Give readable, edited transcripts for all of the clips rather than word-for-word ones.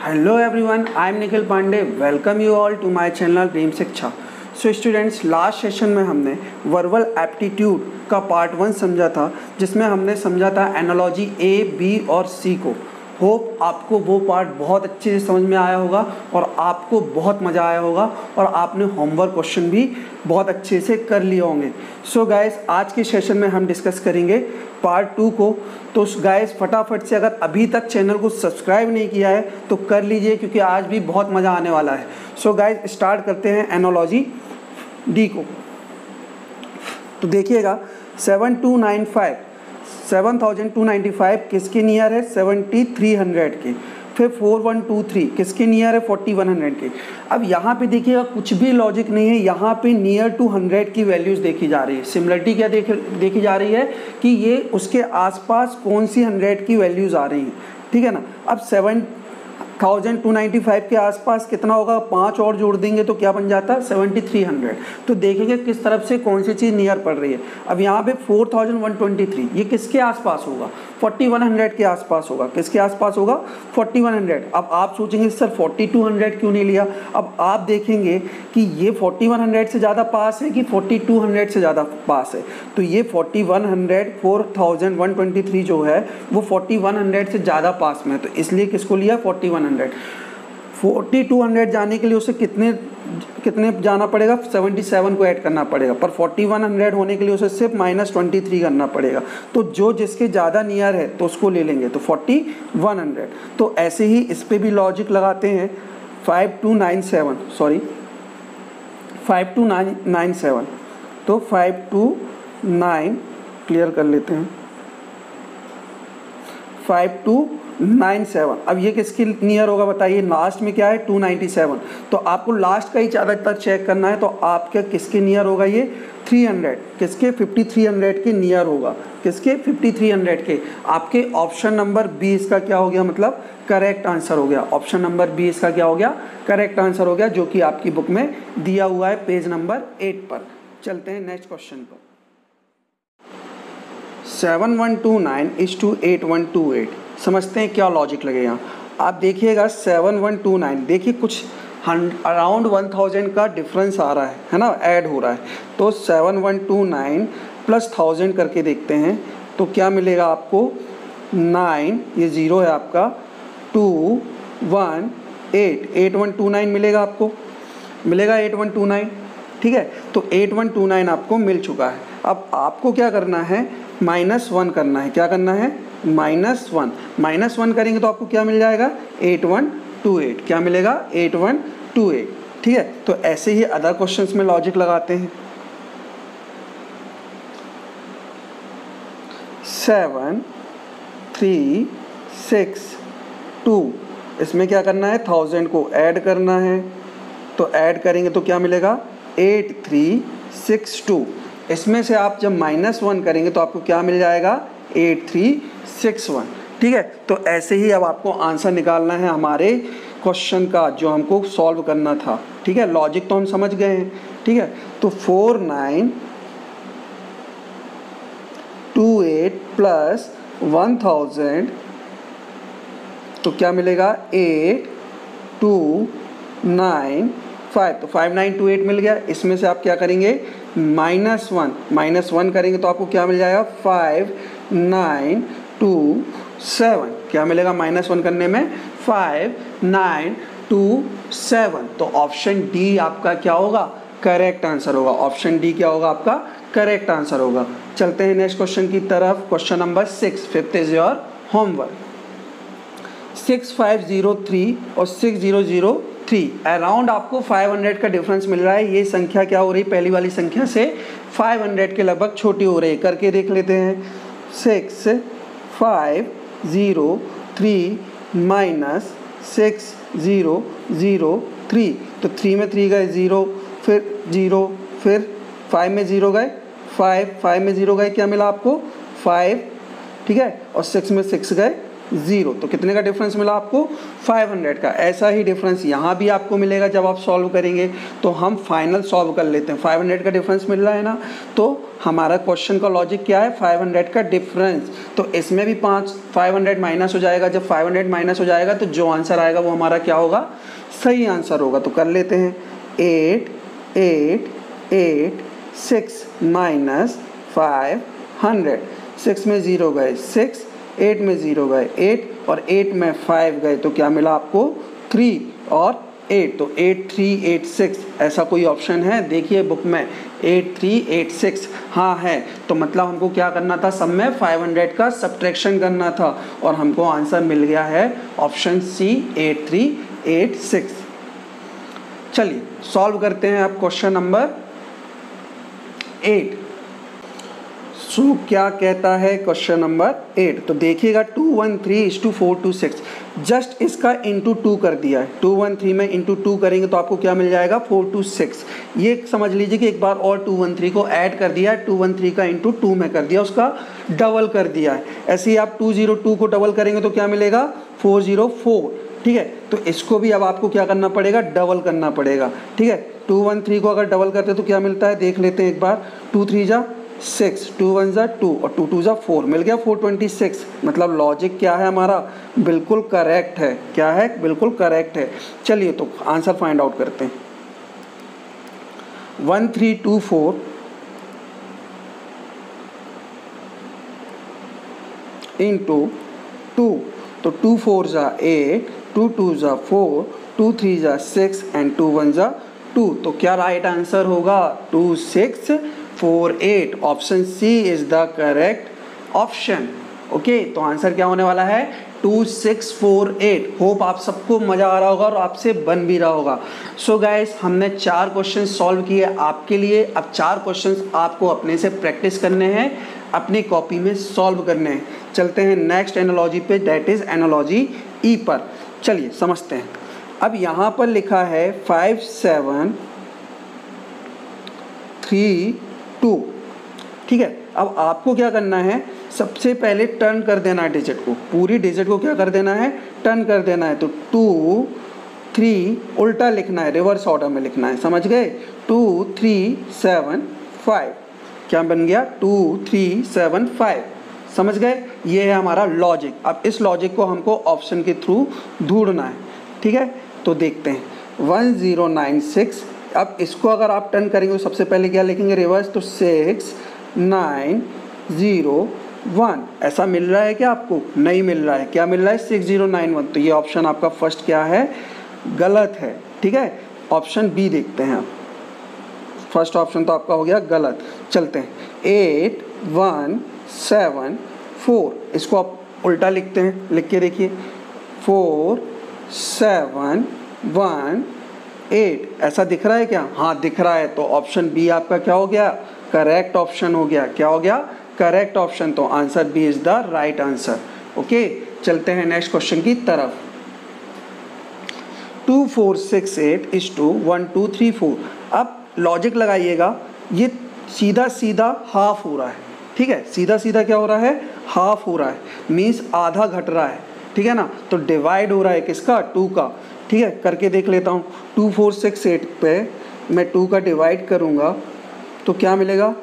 Hello everyone, I am Nikhil Pandey. Welcome you all to my channel Dream Shiksha. So students, last session में हमने verbal aptitude का part 1 समझा था, जिसमें हमने समझा था एनालॉजी ए, बी और सी को। होप आपको वो पार्ट बहुत अच्छे से समझ में आया होगा और आपको बहुत मज़ा आया होगा और आपने होमवर्क क्वेश्चन भी बहुत अच्छे से कर लिए होंगे। सो गाइस, आज के सेशन में हम डिस्कस करेंगे पार्ट 2 को। तो गाइस फटाफट से अगर अभी तक चैनल को सब्सक्राइब नहीं किया है तो कर लीजिए, क्योंकि आज भी बहुत मज़ा आने वाला है। सो गाइस स्टार्ट करते हैं एनालॉजी डी को। तो देखिएगा 7295 किसके नियर है? 7300 के। फिर 4123 किसके नियर है? 4100 के। अब यहाँ पे देखिएगा कुछ भी लॉजिक नहीं है, यहाँ पे नियर टू 100 की वैल्यूज़ देखी जा रही है। सिमिलरिटी क्या देखी जा रही है कि ये उसके आसपास कौन सी 100 की वैल्यूज़ आ रही हैं, ठीक है ना। अब 7295 के आसपास कितना होगा? 5 और जोड़ देंगे तो क्या बन जाता है? 7300। तो देखेंगे किस तरफ से कौन सी चीज़ नियर पड़ रही है। अब यहाँ पे 4123 ये किसके आसपास होगा? 4100 के आसपास होगा। किसके आसपास होगा? 4100। अब आप सोचेंगे सर 4200 क्यों नहीं लिया? अब आप देखेंगे कि ये 4100 से ज़्यादा पास है कि 4200 से ज़्यादा पास है। तो ये 4123 जो है वो 4100 से ज़्यादा पास में है, तो इसलिए किसको लिया? 4100। 4200 जाने के लिए उसे कितने जाना पड़ेगा? 77 को ऐड करना पड़ेगा, पर 4100 होने के लिए उसे सिर्फ -23 करना पड़ेगा। तो जो जिसके ज़्यादा नियर है तो उसको ले लेंगे, तो 4100। तो ऐसे ही इस पर भी लॉजिक लगाते हैं। 5297 तो 529 क्लियर कर लेते हैं। 5297। अब ये किसके नियर होगा बताइए? लास्ट में क्या है? 297। तो आपको लास्ट का ही ज़्यादातर चेक करना है, तो आपके किसके नियर होगा? ये 300 किसके? 5300 के नियर होगा। किसके? 5300 के। आपके ऑप्शन नंबर 20 का क्या हो गया? मतलब करेक्ट आंसर हो गया। ऑप्शन नंबर 20 का क्या हो गया? करेक्ट आंसर हो गया, जो कि आपकी बुक में दिया हुआ है पेज नंबर 8 पर। चलते हैं नेक्स्ट क्वेश्चन पर। 7129:8128 समझते हैं क्या लॉजिक लगेगा। आप देखिएगा 7129, देखिए कुछ अराउंड 1000 का डिफरेंस आ रहा है ना, ऐड हो रहा है। तो 7129 + 1000 करके देखते हैं तो क्या मिलेगा आपको? 9, ये 0 है आपका, 8129 मिलेगा आपको, मिलेगा 8129, ठीक है। तो 8129 आपको मिल चुका है। अब आपको क्या करना है? -1 करना है। क्या करना है? -1 करेंगे तो आपको क्या मिल जाएगा? 8128। क्या मिलेगा? 8128, ठीक है। तो ऐसे ही अदर क्वेश्चंस में लॉजिक लगाते हैं। 7362 इसमें क्या करना है? 1000 को ऐड करना है। तो ऐड करेंगे तो क्या मिलेगा? 8362। इसमें से आप जब -1 करेंगे तो आपको क्या मिल जाएगा? 8361, ठीक है। तो ऐसे ही अब आपको आंसर निकालना है हमारे क्वेश्चन का जो हमको सॉल्व करना था, ठीक है। लॉजिक तो हम समझ गए हैं, ठीक है। तो 4928 + 1000 तो क्या मिलेगा? 8295। तो 5928 मिल गया। इसमें से आप क्या करेंगे? -1 करेंगे तो आपको क्या मिल जाएगा? 5927। क्या मिलेगा -1 करने में? 5927। तो ऑप्शन डी आपका क्या होगा? करेक्ट आंसर होगा। ऑप्शन डी क्या होगा? आपका करेक्ट आंसर होगा। चलते हैं नेक्स्ट क्वेश्चन की तरफ। Question number 6, 5th is your homework. 6503 और 6003 अराउंड आपको 500 का डिफरेंस मिल रहा है। ये संख्या क्या हो रही है? पहली वाली संख्या से 500 के लगभग छोटी हो रही है। करके देख लेते हैं। 6503 - 6003। तो 3 में 3 गए 0, फिर 0, फिर 5 में 0 गए 5 में 0 गए, क्या मिला आपको? 5, ठीक है। और 6 में 6 गए 0। तो कितने का डिफरेंस मिला आपको? 500 का। ऐसा ही डिफरेंस यहाँ भी आपको मिलेगा जब आप सॉल्व करेंगे। तो हम फाइनल सॉल्व कर लेते हैं। 500 का डिफरेंस मिल रहा है ना, तो हमारा क्वेश्चन का लॉजिक क्या है? 500 का डिफरेंस। तो इसमें भी 500 माइनस हो जाएगा। जब 500 माइनस हो जाएगा तो जो आंसर आएगा वो हमारा क्या होगा? सही आंसर होगा। तो कर लेते हैं 8 8 8 6 माइनस 500। 6 में 0 गए 6, 8 में 0 गए 8 और 8 में 5 गए तो क्या मिला आपको? 3 और 8। तो 8386 ऐसा कोई ऑप्शन है? देखिए बुक में 8386 हाँ है। तो मतलब हमको क्या करना था? सब में 500 का सब्ट्रैक्शन करना था और हमको आंसर मिल गया है ऑप्शन सी 8386। चलिए सॉल्व करते हैं अब क्वेश्चन नंबर 8। सो क्या कहता है क्वेश्चन नंबर 8? तो देखिएगा 213:426 जस्ट इसका इंटू 2 कर दिया है। 213 में इंटू 2 करेंगे तो आपको क्या मिल जाएगा? 426। ये समझ लीजिए कि एक बार और 213 को ऐड कर दिया है। 213 का इंटू 2 में कर दिया, उसका डबल कर दिया है। ऐसे ही आप 202 को डबल करेंगे तो क्या मिलेगा? 404। ठीक है, तो इसको भी अब आपको क्या करना पड़ेगा? डबल करना पड़ेगा। ठीक है, 213 को अगर डबल करते तो क्या मिलता है देख लेते हैं एक बार। 2 3 जा 6, 2 1 जा 2 और 2 2 जा 4, मिल गया 426। मतलब लॉजिक क्या है हमारा? बिल्कुल करेक्ट है। क्या है? बिल्कुल करेक्ट है। चलिए तो आंसर फाइंड आउट करते हैं। 1324 इंटू 2, तो 2 4 जा 8, 2 2 जा 4, 2 3 जा 6 एंड 2 1 जा 2। तो क्या राइट आंसर होगा? 2648। Option C is the correct option. Okay, तो आंसर क्या होने वाला है? 2648। होप आप सबको मज़ा आ रहा होगा और आपसे बन भी रहा होगा। सो गाइस, हमने 4 क्वेश्चन सॉल्व किए आपके लिए। अब 4 क्वेश्चन आपको अपने से प्रैक्टिस करने हैं, अपनी कॉपी में सॉल्व करने हैं। चलते हैं नेक्स्ट एनालॉजी पे, दैट इज एनालॉजी ई पर। चलिए समझते हैं। अब यहाँ पर लिखा है 5 7 3 2। ठीक है, अब आपको क्या करना है? सबसे पहले टर्न कर देना है डिजिट को। पूरी डिजिट को क्या कर देना है? टर्न कर देना है। तो 2 3 उल्टा लिखना है, रिवर्स ऑर्डर में लिखना है। समझ गए? 2 3 7 5 क्या बन गया? 2 3 7 5। समझ गए? ये है हमारा लॉजिक। अब इस लॉजिक को हमको ऑप्शन के थ्रू ढूंढना है। ठीक है, तो देखते हैं 1096। अब इसको अगर आप टर्न करेंगे तो सबसे पहले क्या लिखेंगे? रिवर्स। तो 6901 ऐसा मिल रहा है क्या आपको? नहीं मिल रहा है। क्या मिल रहा है? 6091। तो ये ऑप्शन आपका फर्स्ट क्या है? गलत है। ठीक है, ऑप्शन बी देखते हैं। फर्स्ट ऑप्शन तो आपका हो गया गलत। चलते हैं 8174। इसको आप उल्टा लिखते हैं, लिख के देखिए 4718। ऐसा दिख रहा है क्या? हाँ दिख रहा है। तो ऑप्शन बी आपका क्या हो गया? करेक्ट ऑप्शन हो गया। क्या हो गया? Correct option. तो answer B is the right answer. Okay, चलते हैं नेक्स्ट क्वेश्चन की तरफ। 2468:1234। अब लॉजिक लगाइएगा, ये सीधा सीधा हाफ हो रहा है। ठीक है, सीधा सीधा क्या हो रहा है? हाफ हो रहा है, मीन्स आधा घट रहा है। ठीक है ना, तो डिवाइड हो रहा है किसका? 2 का। ठीक है, करके देख लेता हूँ। 2468 पे मैं 2 का डिवाइड करूँगा तो क्या मिलेगा?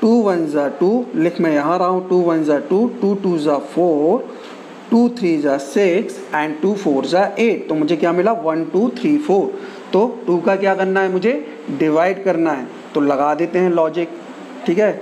2 1 जा 2, लिख मैं यहाँ रहा हूँ। 2 1 जा 2, 2 2 जा 4, 2 3 जा 6 एंड 2 4 जा 8। तो मुझे क्या मिला? 1 2 3 4। तो 2 का क्या करना है? मुझे डिवाइड करना है। तो लगा देते हैं लॉजिक। ठीक है,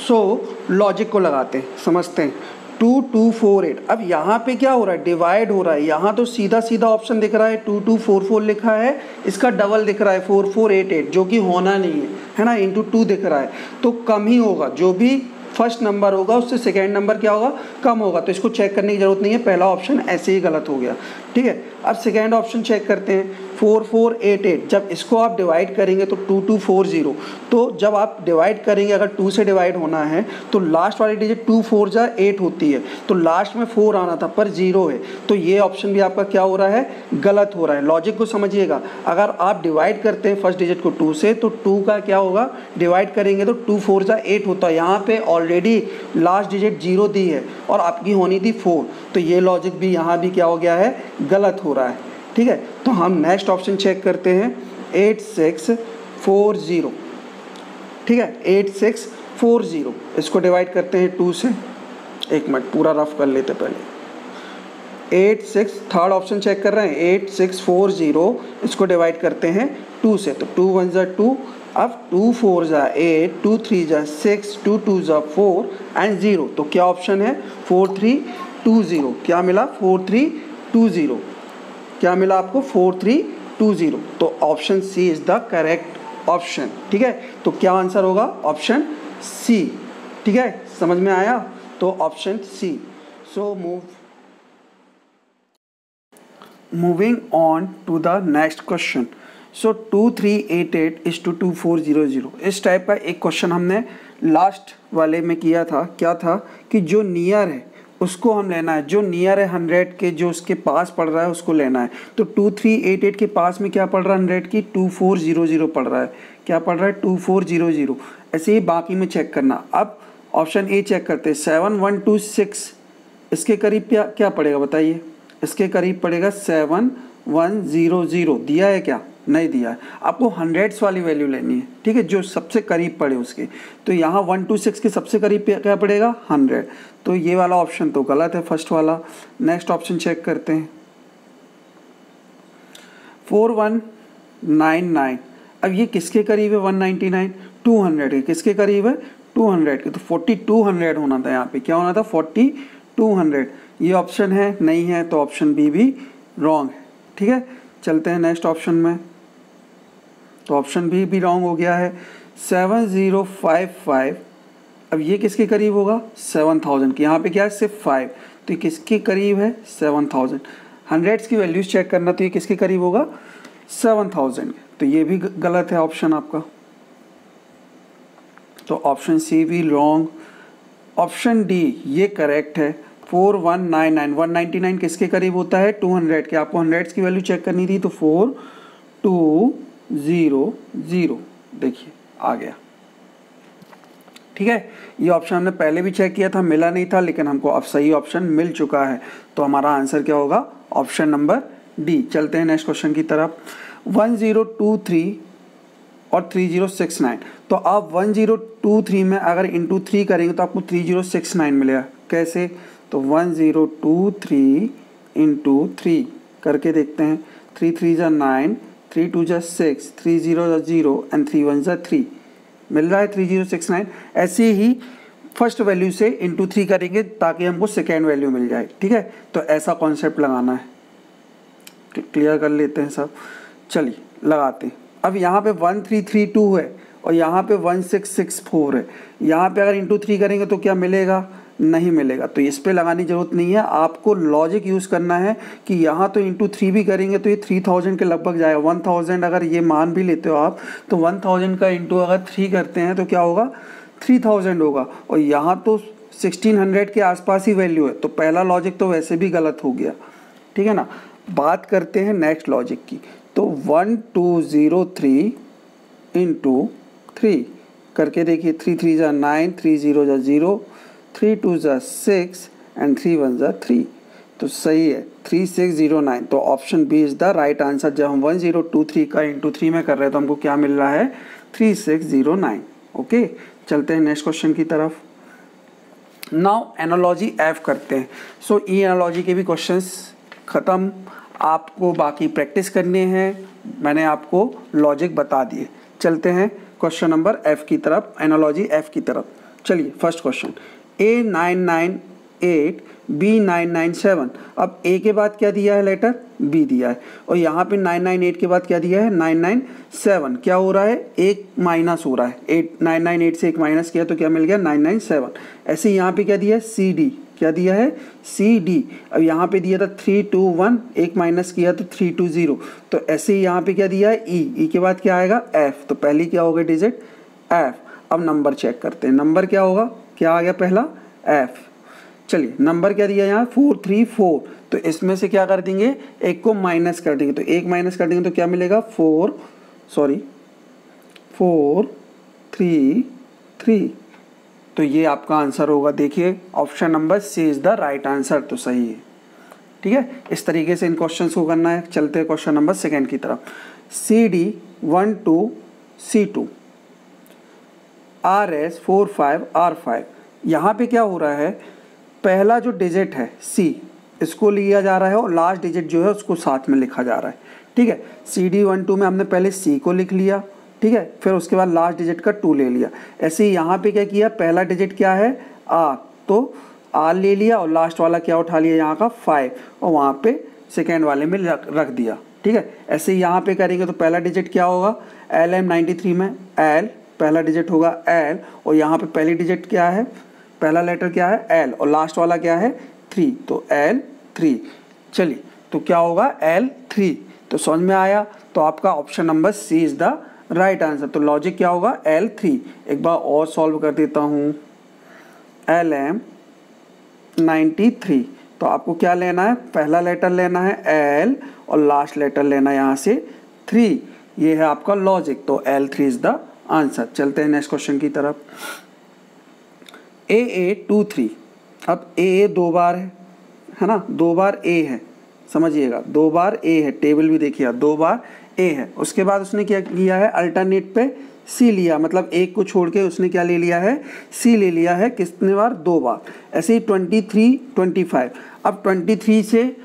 सो लॉजिक को लगाते हैं, समझते हैं। 2248। अब यहाँ पे क्या हो रहा है? डिवाइड हो रहा है। यहाँ तो सीधा सीधा ऑप्शन दिख रहा है, 2244 लिखा है, इसका डबल दिख रहा है 4488, जो कि होना नहीं है ना, इंटू 2 दिख रहा है। तो कम ही होगा, जो भी फर्स्ट नंबर होगा उससे सेकेंड नंबर क्या होगा? कम होगा। तो इसको चेक करने की जरूरत नहीं है, पहला ऑप्शन ऐसे ही गलत हो गया। ठीक है, अब सेकेंड ऑप्शन चेक करते हैं। 4488, जब इसको आप डिवाइड करेंगे तो 2240, तो जब आप डिवाइड करेंगे अगर 2 से डिवाइड होना है तो लास्ट वाली डिजिट 2 4 जा 8 होती है, तो लास्ट में 4 आना था पर 0 है, तो ये ऑप्शन भी आपका क्या हो रहा है, गलत हो रहा है। लॉजिक को समझिएगा, अगर आप डिवाइड करते हैं फर्स्ट डिजिट को 2 से तो 2 का क्या होगा, डिवाइड करेंगे तो 2 4 जा 8 होता है, यहाँ पे ऑलरेडी लास्ट डिजिट 0 दी है और आपकी होनी थी 4, तो ये लॉजिक भी यहाँ भी क्या हो गया है, गलत हो रहा है। ठीक है, तो हम नेक्स्ट ऑप्शन चेक करते हैं 8640। ठीक है, 8640, इसको डिवाइड करते हैं 2 से, एक मिनट पूरा रफ कर लेते पहले। 86, थर्ड ऑप्शन चेक कर रहे हैं, 8640, इसको डिवाइड करते हैं 2 से, तो 2 1 जा 2, अब 2 4 जा 8, 2 3 जा 6, 2 2 जा 4 एंड 0, तो क्या ऑप्शन है, 4320। क्या मिला, 4320। क्या मिला आपको, 4320, तो option C is the correct option. ठीक है, तो क्या आंसर होगा, ऑप्शन सी। ठीक है, समझ में आया, तो option C. So moving on to the next question. So 2388 is to 2400, इस टाइप का एक क्वेश्चन हमने लास्ट वाले में किया था। क्या था कि जो नियर है उसको हम लेना है, जो नियर है 100 के, जो उसके पास पड़ रहा है उसको लेना है। तो 2388 के पास में क्या पड़ रहा है, 100 की 2400 पड़ रहा है, क्या पड़ रहा है, 2400। ऐसे ही बाकी में चेक करना। अब ऑप्शन ए चेक करते हैं, 7126, इसके करीब क्या पड़ेगा बताइए, इसके करीब पड़ेगा 7100। दिया है क्या, नहीं दिया है, आपको हंड्रेड्स वाली वैल्यू लेनी है। ठीक है, जो सबसे करीब पड़े उसके, तो यहाँ 126 के सबसे करीब क्या पड़ेगा, 100, तो ये वाला ऑप्शन तो गलत है, फर्स्ट वाला। नेक्स्ट ऑप्शन चेक करते हैं, 4199, अब ये किसके करीब है, 199, 200 के, किसके करीब है, 200 के, तो 4200 होना था, यहाँ पे क्या होना था, 4200। ये ऑप्शन है, नहीं है, तो ऑप्शन बी भी रॉन्ग है। ठीक है, चलते हैं नेक्स्ट ऑप्शन में, तो ऑप्शन बी भी रॉन्ग हो गया है। 7055, अब ये किसके करीब होगा, 7000 की, यहाँ पे क्या है, सिर्फ 5, तो ये किसके करीब है, 7000। हंड्रेड्स की वैल्यूज चेक करना, तो ये किसके करीब होगा, 7000, तो ये भी गलत है ऑप्शन आपका, तो ऑप्शन सी भी रॉन्ग। ऑप्शन डी ये करेक्ट है, 4199, 199 किसके करीब होता है, 200 के, आपको हंड्रेड्स की वैल्यू चेक करनी थी, तो 4200, देखिए आ गया। ठीक है, ये ऑप्शन हमने पहले भी चेक किया था, मिला नहीं था, लेकिन हमको अब सही ऑप्शन मिल चुका है, तो हमारा आंसर क्या होगा, ऑप्शन नंबर डी। चलते हैं नेक्स्ट क्वेश्चन की तरफ। 1023 और 3069, तो आप 1023 में अगर इंटू 3 करेंगे तो आपको 3069 मिलेगा। कैसे, तो 1023 इंटू 3 करके देखते हैं, 3 3 जा 9, 3 2 जा 6, 3 0 जा 0 एंड 3 1 जा 3, मिल रहा है 3069। ऐसे ही फर्स्ट वैल्यू से इंटू 3 करेंगे ताकि हमको सेकेंड वैल्यू मिल जाए। ठीक है, तो ऐसा कॉन्सेप्ट लगाना है, क्लियर कर लेते हैं सब, चलिए लगाते हैं। अब यहाँ पे 1332 है और यहाँ पे 1664 है, यहाँ पे अगर इंटू 3 करेंगे तो क्या मिलेगा, नहीं मिलेगा, तो इस पे लगाने की ज़रूरत नहीं है, आपको लॉजिक यूज़ करना है कि यहाँ तो इंटू 3 भी करेंगे तो ये 3000 के लगभग जाएगा। 1000 अगर ये मान भी लेते हो आप, तो 1000 का इंटू अगर 3 करते हैं तो क्या होगा, 3000 होगा, और यहाँ तो 1600 के आसपास ही वैल्यू है, तो पहला लॉजिक तो वैसे भी गलत हो गया। ठीक है ना, बात करते हैं नेक्स्ट लॉजिक की, तो 1203 इंटू 3 करके देखिए, 3 3 जा 9, 3 0 जा 0, 3 2 जा 6 एंड 3 1 जा 3, तो सही है 3609, तो option B is the right answer. जब हम 1023 का इंटू 3 में कर रहे हैं तो हमको क्या मिल रहा है, 3609। ओके, चलते हैं नेक्स्ट क्वेश्चन की तरफ। नाउ एनालॉजी एफ करते हैं। सो ई एनालॉजी के भी क्वेश्चंस ख़त्म, आपको बाकी प्रैक्टिस करने हैं, मैंने आपको लॉजिक बता दिए। चलते हैं क्वेश्चन नंबर एफ की तरफ, एनालॉजी एफ की तरफ। चलिए फर्स्ट क्वेश्चन, A998 B997, अब A के बाद क्या दिया है, लेटर B दिया है, और यहाँ पे 998 के बाद क्या दिया है, 997, क्या हो रहा है, एक माइनस हो रहा है, 998 से एक माइनस किया तो क्या मिल गया, 997। ऐसे यहाँ पे क्या दिया है, CD, क्या दिया है सी डी। अब यहाँ पे दिया था 3 2 1, एक माइनस किया तो 3 2 0, तो ऐसे ही यहाँ पे क्या दिया है ई के बाद क्या आएगा एफ, तो पहली क्या होगा डिजिट एफ। अब नंबर चेक करते हैं, नंबर क्या होगा, क्या आ गया पहला एफ। चलिए नंबर क्या दिया यहाँ 4 3 4, तो इसमें से क्या कर देंगे एक को माइनस कर देंगे, तो एक माइनस कर देंगे तो क्या मिलेगा 4 3 3, तो ये आपका आंसर होगा। देखिए option number C is the right answer, तो सही है। ठीक है, इस तरीके से इन क्वेश्चंस को करना है। चलते हैं क्वेश्चन नंबर सेकेंड की तरफ। CD 1 2 C2 RS 4 5 R5, यहाँ पे क्या हो रहा है, पहला जो डिजिट है C इसको लिया जा रहा है और लास्ट डिजिट जो है उसको साथ में लिखा जा रहा है। ठीक है, CD 1 2 में हमने पहले C को लिख लिया, ठीक है, फिर उसके बाद लास्ट डिजिट का 2 ले लिया। ऐसे ही यहाँ पे क्या किया, पहला डिजिट क्या है R, तो R ले लिया और लास्ट वाला क्या उठा लिया यहाँ का 5 और वहाँ पे सेकेंड वाले में रख दिया। ठीक है, ऐसे ही यहाँ पे करेंगे तो पहला डिजिट क्या होगा LM93 में L, पहला डिजिट होगा L और यहाँ पे पहली डिजिट क्या है, पहला लेटर क्या है L और लास्ट वाला क्या है 3, तो L3। चलिए तो क्या होगा L3, तो समझ में आया। तो आपका option number C is the right answer. तो लॉजिक क्या होगा L3। एक बार और सॉल्व कर देता हूँ, LM93, तो आपको क्या लेना है, पहला लेटर लेना है L और लास्ट लेटर लेना है यहाँ से 3, ये है आपका लॉजिक, तो L3 इज द आंसर। चलते हैं नेक्स्ट क्वेश्चन की तरफ। AA 2 3, अब AA 2 बार है ना, 2 बार A है, समझिएगा 2 बार A है, टेबल भी देखिए 2 बार A है। उसके बाद उसने क्या किया है, अल्टरनेट पे C लिया, मतलब एक को छोड़ के उसने क्या ले लिया है C ले लिया है, कितने बार 2 बार। ऐसे ही 23 25, अब 23 से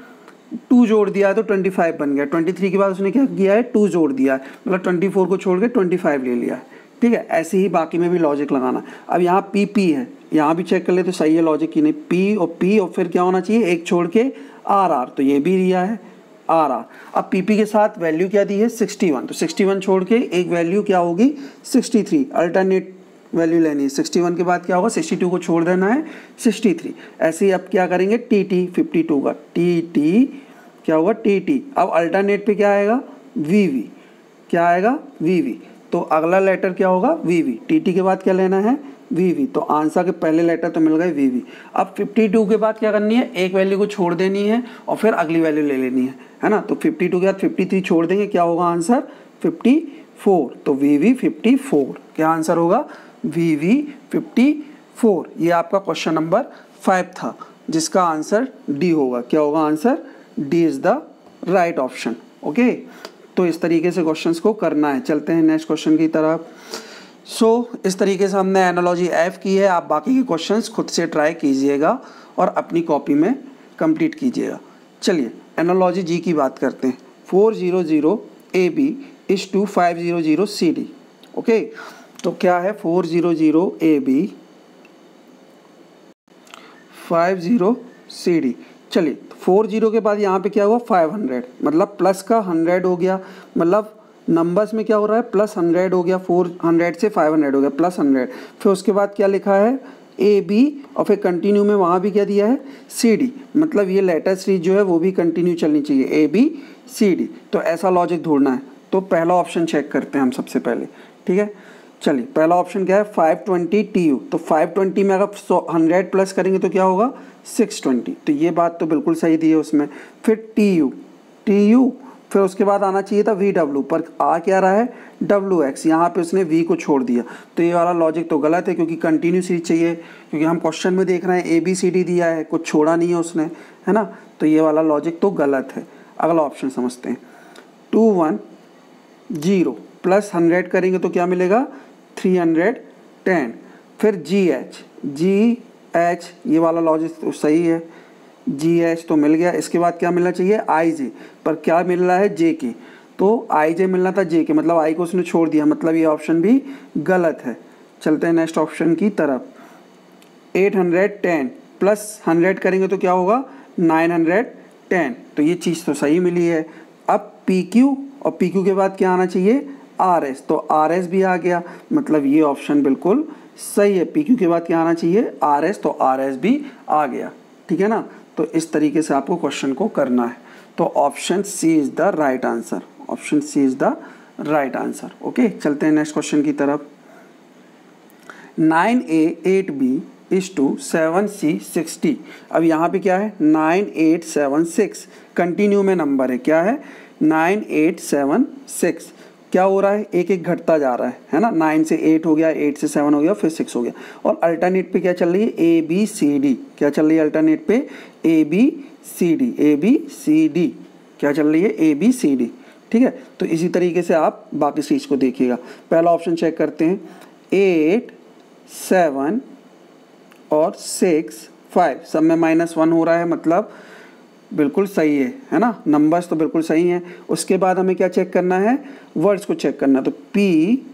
2 जोड़ दिया है तो 25 बन गया। 23 के बाद उसने क्या किया है 2 जोड़ दिया है, मतलब 24 को छोड़ के 25 ले लिया है। ठीक है, ऐसे ही बाकी में भी लॉजिक लगाना। अब यहाँ PP है, यहाँ भी चेक कर ले तो सही है लॉजिक की नहीं, P और फिर क्या होना चाहिए एक छोड़ के RR, तो ये भी दिया है RR। अब PP के साथ वैल्यू क्या दी है 61, तो 61 छोड़ के एक वैल्यू क्या होगी 63, अल्टरनेट वैल्यू लेनी है। 61 के बाद क्या होगा 62 को छोड़ देना है 63। ऐसे ही अब क्या करेंगे TT 52 का TT क्या होगा TT। अब अल्टरनेट पे क्या आएगा VV, क्या आएगा VV, तो अगला लेटर क्या होगा VV। TT के बाद क्या लेना है VV, तो आंसर के पहले लेटर तो मिल गए VV। अब 52 के बाद क्या करनी है, एक वैल्यू को छोड़ देनी है और फिर अगली वैल्यू ले लेनी है ना। तो 52 के बाद 53 छोड़ देंगे, क्या होगा आंसर 54, तो VV 54, क्या आंसर होगा VV 54। ये आपका क्वेश्चन नंबर 5 था, जिसका आंसर D होगा। क्या होगा answer, D is the right option. Okay, तो इस तरीके से क्वेश्चंस को करना है। चलते हैं नेक्स्ट क्वेश्चन की तरफ। इस तरीके से हमने एनालॉजी F की है। आप बाकी के क्वेश्चंस खुद से ट्राई कीजिएगा और अपनी कॉपी में कंप्लीट कीजिएगा। चलिए एनालॉजी G की बात करते हैं। 400 AB is to 500 CD। Okay, तो क्या है 400 AB 50 CD। चलिए 40 के बाद यहाँ पे क्या हुआ 500, मतलब प्लस का 100 हो गया, मतलब नंबर्स में क्या हो रहा है प्लस 100 हो गया, 400 से 500 हो गया प्लस 100। फिर उसके बाद क्या लिखा है AB और फिर कंटिन्यू में वहाँ भी क्या दिया है CD, मतलब ये लेटर सीरीज जो है वो भी कंटिन्यू चलनी चाहिए AB CD। तो ऐसा लॉजिक ढूंढना है। तो पहला ऑप्शन चेक करते हैं हम सबसे पहले। ठीक है, चलिए पहला ऑप्शन क्या है 520 TU, तो 520 में अगर 100 प्लस करेंगे तो क्या होगा 620, तो ये बात तो बिल्कुल सही दी है उसमें। फिर TU, फिर उसके बाद आना चाहिए था VW, पर आ क्या रहा है WX, यहाँ पे उसने V को छोड़ दिया, तो ये वाला लॉजिक तो गलत है, क्योंकि कंटिन्यू सीरीज चाहिए, क्योंकि हम क्वेश्चन में देख रहे हैं ABCD दिया है, कुछ छोड़ा नहीं है उसने, है ना, तो ये वाला लॉजिक तो गलत है। अगला ऑप्शन समझते हैं। 210 प्लस 100 करेंगे तो क्या मिलेगा 310। फिर GH, ये वाला लॉजिक तो सही है, GH तो मिल गया। इसके बाद क्या मिलना चाहिए IJ, पर क्या मिल रहा है JK, तो IJ मिलना था JK, मतलब I को उसने छोड़ दिया, मतलब ये ऑप्शन भी गलत है। चलते हैं नेक्स्ट ऑप्शन की तरफ। 810 प्लस 100 करेंगे तो क्या होगा 910, तो ये चीज़ तो सही मिली है। अब PQ, और PQ के बाद क्या आना चाहिए RS, तो RS भी आ गया, मतलब ये ऑप्शन बिल्कुल सही है। PQ के बाद क्या आना चाहिए RS, तो RS भी आ गया। ठीक है ना। तो इस तरीके से आपको क्वेश्चन को करना है। तो option C is the right answer, option C is the right answer. Okay, चलते हैं नेक्स्ट क्वेश्चन की तरफ। 9A 8B is to 7C 60। अब यहाँ पे क्या है 9876, कंटिन्यू में नंबर है, क्या है 9876। क्या हो रहा है, एक एक घटता जा रहा है ना। 9 से 8 हो गया, 8 से 7 हो गया, फिर 6 हो गया। और अल्टरनेट पे क्या चल रही है ABCD, क्या चल रही है अल्टरनेट पे ABCD, ABCD क्या चल रही है ABCD, ठीक है। तो इसी तरीके से आप बाकी चीज़ को देखिएगा। पहला ऑप्शन चेक करते हैं, 8 7 और 6 5, सब में -1 हो रहा है, मतलब बिल्कुल सही है ना, नंबर्स तो बिल्कुल सही हैं। उसके बाद हमें क्या चेक करना है, वर्ड्स को चेक करना है। तो PQRS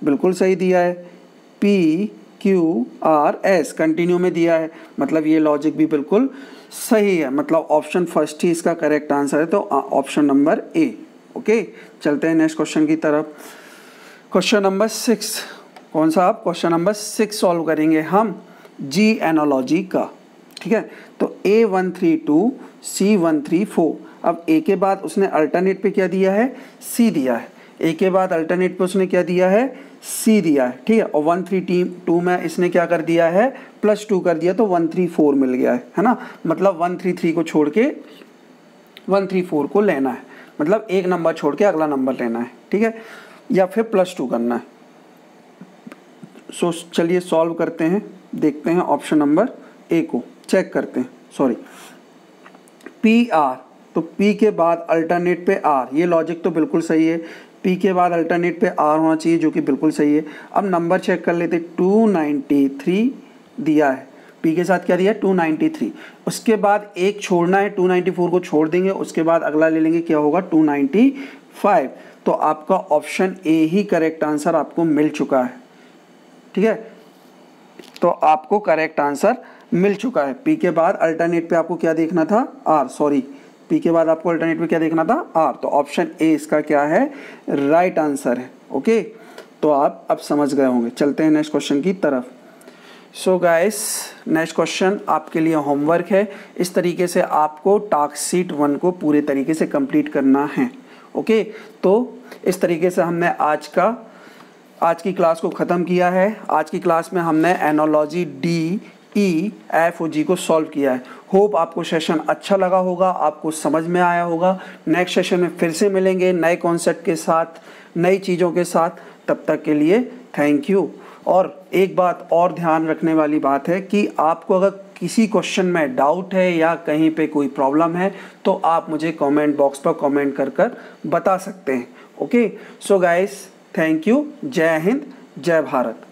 बिल्कुल सही दिया है, PQRS कंटिन्यू में दिया है, मतलब ये लॉजिक भी बिल्कुल सही है, मतलब ऑप्शन फर्स्ट ही इसका करेक्ट आंसर है। तो ऑप्शन नंबर ए। ओके, चलते हैं नेक्स्ट क्वेश्चन की तरफ। क्वेश्चन नंबर 6, कौन सा आप क्वेश्चन नंबर 6 सॉल्व करेंगे हम जी एनालॉजी का, ठीक है। तो A132 C134, अब ए के बाद उसने अल्टरनेट पे क्या दिया है सी दिया है, ए के बाद अल्टरनेट पे उसने क्या दिया है सी दिया है, ठीक है। और 132 में इसने क्या कर दिया है +2 कर दिया, तो 134 मिल गया है ना। मतलब 133 को छोड़ के 134 को लेना है, मतलब एक नंबर छोड़ के अगला नंबर लेना है, ठीक है, या फिर +2 करना है। सो चलिए सॉल्व करते हैं, देखते हैं ऑप्शन नंबर ए को चेक करते हैं। सॉरी, PR, तो P के बाद अल्टरनेट पे R, ये लॉजिक तो बिल्कुल सही है। P के बाद अल्टरनेट पे R होना चाहिए, जो कि बिल्कुल सही है। अब नंबर चेक कर लेते, 293 दिया है, P के साथ क्या दिया है 293। उसके बाद एक छोड़ना है, 294 को छोड़ देंगे, उसके बाद अगला ले लेंगे, क्या होगा 295। तो आपका option A he correct answer आपको मिल चुका है, ठीक है। तो आपको करेक्ट आंसर मिल चुका है। P के बाद अल्टरनेट पे आपको क्या देखना था R, सॉरी P के बाद आपको अल्टरनेट पे क्या देखना था R, तो ऑप्शन ए इसका क्या है राइट आंसर है। ओके, तो आप अब समझ गए होंगे। चलते हैं नेक्स्ट क्वेश्चन की तरफ। सो गाइस, नेक्स्ट क्वेश्चन आपके लिए होमवर्क है। इस तरीके से आपको टास्क शीट 1 को पूरे तरीके से कंप्लीट करना है। ओके, तो इस तरीके से हमने आज की क्लास को ख़त्म किया है। आज की क्लास में हमने एनालॉजी D, E, F और G को सॉल्व किया है। होप आपको सेशन अच्छा लगा होगा, आपको समझ में आया होगा। नेक्स्ट सेशन में फिर से मिलेंगे नए कॉन्सेप्ट के साथ, नई चीज़ों के साथ। तब तक के लिए थैंक यू। और एक बात और ध्यान रखने वाली बात है कि आपको अगर किसी क्वेश्चन में डाउट है या कहीं पे कोई प्रॉब्लम है, तो आप मुझे कमेंट बॉक्स पर कमेंट कर बता सकते हैं। Okay, so guys, thank you. जय हिंद, जय भारत।